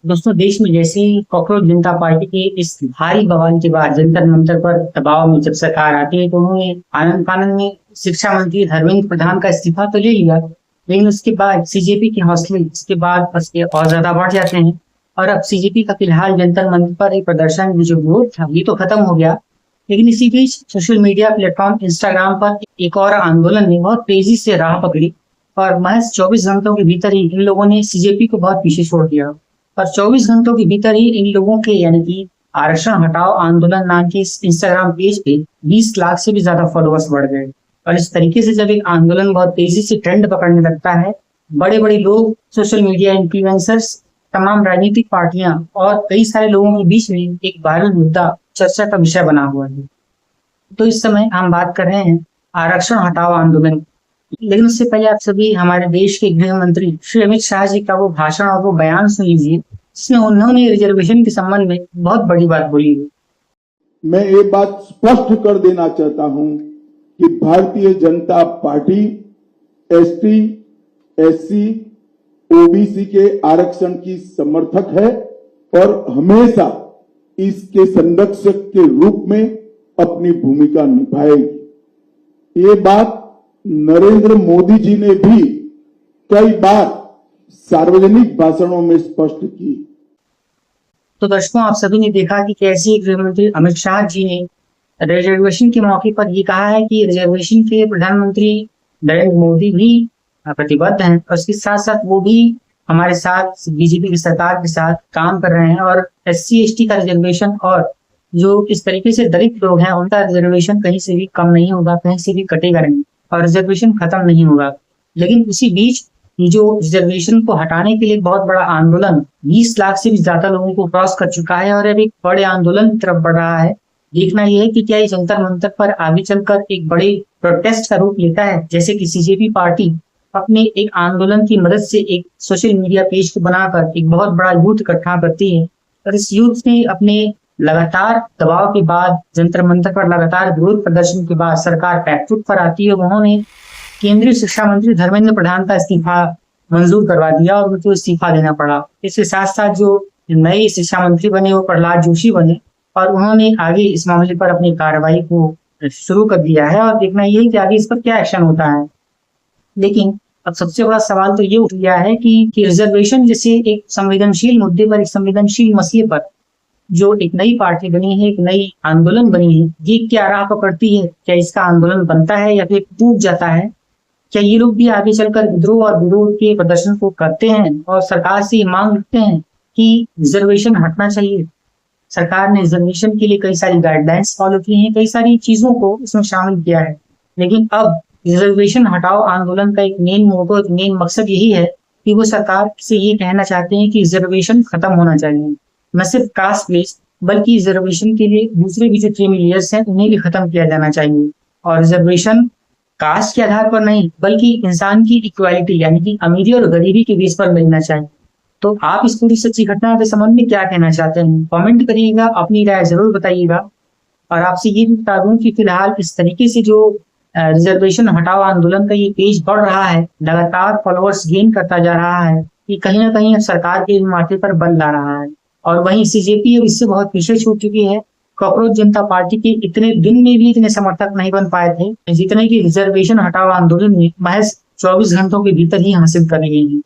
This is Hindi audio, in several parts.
दोस्तों, देश में जैसे ही कॉकरोच जनता पार्टी के इस भारी बवाल के बाद जंतर मंतर पर दबाव में जब सरकार आती है तो उन्होंने आनंद फानंद में शिक्षा मंत्री धर्मेंद्र प्रधान का इस्तीफा तो ले लिया। लेकिन उसके बाद सीजेपी के हौसले इसके बाद उसके और ज्यादा बढ़ जाते हैं। और अब सीजेपी का फिलहाल जंतर मंतर पर एक प्रदर्शन जो विरोध था ये तो खत्म हो गया। लेकिन इसी बीच सोशल मीडिया प्लेटफॉर्म इंस्टाग्राम पर एक और आंदोलन ने बहुत तेजी से राह पकड़ी। और महज 24 घंटों के भीतर ही इन लोगों ने सीजेपी को बहुत पीछे छोड़ दिया। और 24 घंटों के भीतर ही इन लोगों के यानी कि आरक्षण हटाओ आंदोलन नाम के इस इंस्टाग्राम पेज पे 20 लाख से भी ज्यादा फॉलोअर्स बढ़ गए। और इस तरीके से जब एक आंदोलन बहुत तेजी से ट्रेंड पकड़ने लगता है, बड़े बड़े लोग, सोशल मीडिया इन्फ्लुएंसर्स, तमाम राजनीतिक पार्टियां और कई सारे लोगों के बीच में एक वायरल मुद्दा चर्चा का विषय बना हुआ है। तो इस समय हम बात कर रहे हैं आरक्षण हटाओ आंदोलन। लेकिन उससे पहले आप सभी हमारे देश के गृह मंत्री श्री अमित शाह जी का वो भाषण और वो बयान सुन लीजिए, जिसमें उन्होंने रिजर्वेशन के संबंध में बहुत बड़ी बात बोली है। मैं ये बात स्पष्ट कर देना चाहता हूं कि Bharatiya Janata party ST, SC, OBC के आरक्षण की समर्थक है और हमेशा इसके संरक्षक के रूप में अपनी भूमिका निभाएगी। ये बात नरेंद्र मोदी जी ने भी कई बार सार्वजनिक भाषणों में स्पष्ट की। तो दर्शकों, आप सभी ने देखा कि कैसे गृह मंत्री अमित शाह जी ने रिजर्वेशन के मौके पर ये कहा है कि रिजर्वेशन के प्रधानमंत्री नरेंद्र मोदी भी प्रतिबद्ध हैं और इसके साथ साथ वो भी हमारे साथ बीजेपी की सरकार के साथ काम कर रहे हैं। और एससी एसटी का रिजर्वेशन और जो इस तरीके से दलित लोग हैं उनका रिजर्वेशन कहीं से भी कम नहीं होगा, कहीं से भी कटेगा नहीं और रिजर्वेशन खत्म नहीं होगा। लेकिन उसी बीच ये जो रिजर्वेशन को हटाने के लिए बहुत बड़ा आंदोलन 20 लाख से भी ज्यादा लोगों को क्रॉस कर चुका है और अब एक बड़े आंदोलन की तरफ बढ़ रहा है। देखना यह है कि क्या ये जंतर मंतर पर आगे चलकर एक बड़े प्रोटेस्ट का रूप लेता है, जैसे कि सीजेपी पार्टी अपने एक आंदोलन की मदद से एक सोशल मीडिया पेज को बनाकर एक बहुत बड़ा यूथ इकट्ठा करती है। और इस यूथ ने अपने लगातार दबाव के बाद, जंतर मंतर पर लगातार विरोध प्रदर्शन के बाद सरकार बैकफुट पर आती है। उन्होंने केंद्रीय शिक्षा मंत्री धर्मेंद्र प्रधान का इस्तीफा मंजूर करवा दिया और उनको इस्तीफा देना पड़ा। इसके साथ साथ जो नए शिक्षा मंत्री बने वो प्रहलाद जोशी बने और उन्होंने आगे इस मामले पर अपनी कार्रवाई को शुरू कर दिया है। और देखना यह है कि आगे इस पर क्या एक्शन होता है। लेकिन अब सबसे बड़ा सवाल तो ये उठ गया है कि रिजर्वेशन जैसे एक संवेदनशील मुद्दे पर, एक संवेदनशील मसले पर जो एक नई पार्टी बनी है, एक नई आंदोलन बनी है, ये क्या राह पकड़ती है? क्या इसका आंदोलन बनता है या फिर टूट जाता है? क्या ये लोग भी आगे चलकर विद्रोह और विरोध के प्रदर्शन को करते हैं और सरकार से मांग रखते हैं कि रिजर्वेशन हटना चाहिए? सरकार ने रिजर्वेशन के लिए कई सारी गाइडलाइंस फॉलो की हैं, कई सारी चीजों को इसमें शामिल किया है। लेकिन अब रिजर्वेशन हटाओ आंदोलन का एक मेन मोटो, एक मेन मकसद यही है कि वो सरकार से ये कहना चाहते हैं कि रिजर्वेशन खत्म होना चाहिए। न सिर्फ कास्ट बेस्ड बल्कि रिजर्वेशन के लिए दूसरे भी जो क्रीमी लेयर्स हैं उन्हें भी खत्म किया जाना चाहिए। और रिजर्वेशन कास्ट के आधार पर नहीं बल्कि इंसान की इक्वालिटी यानी कि अमीरी और गरीबी के बेस पर मिलना चाहिए। तो आप इस पूरी सच्ची घटना के संबंध में क्या कहना चाहते हैं? कमेंट करिएगा, अपनी राय जरूर बताइएगा। और आपसे ये भी बता दूं कि फिलहाल इस तरीके से जो रिजर्वेशन हटाओ आंदोलन का ये पेज बढ़ रहा है, लगातार फॉलोअर्स गेन करता जा रहा है, कि कहीं ना कहीं अब सरकार के माथे पर बल ला रहा है। और वहीं सीजेपी अब इससे बहुत पीछे छूट चुकी है। कॉकरोच जनता पार्टी के इतने दिन में भी इतने समर्थक नहीं बन पाए थे जितने की रिजर्वेशन हटाओ आंदोलन में महज 24 घंटों के भीतर ही हासिल कर लिए हैं।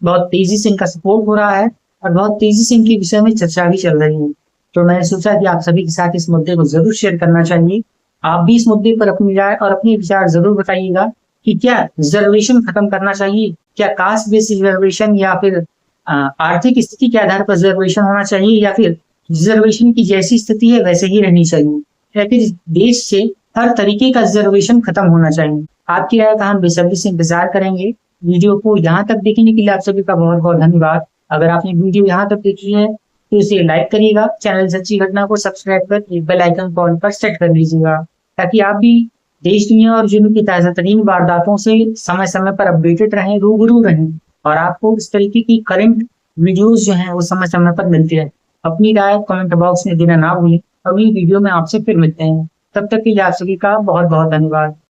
बहुत तेजी से इनका सपोर्ट हो रहा है और बहुत तेजी से इनके विषय में चर्चा भी चल रही है। तो मैंने सोचा कि आप सभी के साथ इस मुद्दे को जरूर शेयर करना चाहिए। आप भी इस मुद्दे पर अपनी राय और अपने विचार जरूर बताइएगा कि क्या रिजर्वेशन खत्म करना चाहिए, क्या कास्ट बेस्ड रिजर्वेशन या फिर आर्थिक स्थिति के आधार पर रिजर्वेशन होना चाहिए, या फिर रिजर्वेशन की जैसी स्थिति है वैसे ही रहनी चाहिए, या फिर देश से हर तरीके का रिजर्वेशन खत्म होना चाहिए। आपकी राय का हम बेसब्री से इंतजार करेंगे। वीडियो को यहाँ तक देखने के लिए आप सभी का बहुत बहुत धन्यवाद। अगर आपने वीडियो यहाँ तक देखी है तो इसे लाइक करिएगा, चैनल सच्ची घटना को सब्सक्राइब कर बेल आइकन को ऑन पर सेट कर लीजिएगा, ताकि आप भी देश दुनिया और जुनून की ताजा तरीन वारदातों से समय समय पर अपडेटेड रहें, रूबरू रहें और आपको इस तरीके की करंट वीडियोस जो हैं वो समय समय पर मिलती है। अपनी राय कमेंट बॉक्स में देना ना भूलें। अगली वीडियो में आपसे फिर मिलते हैं। तब तक के लिए आप सभी का बहुत बहुत धन्यवाद।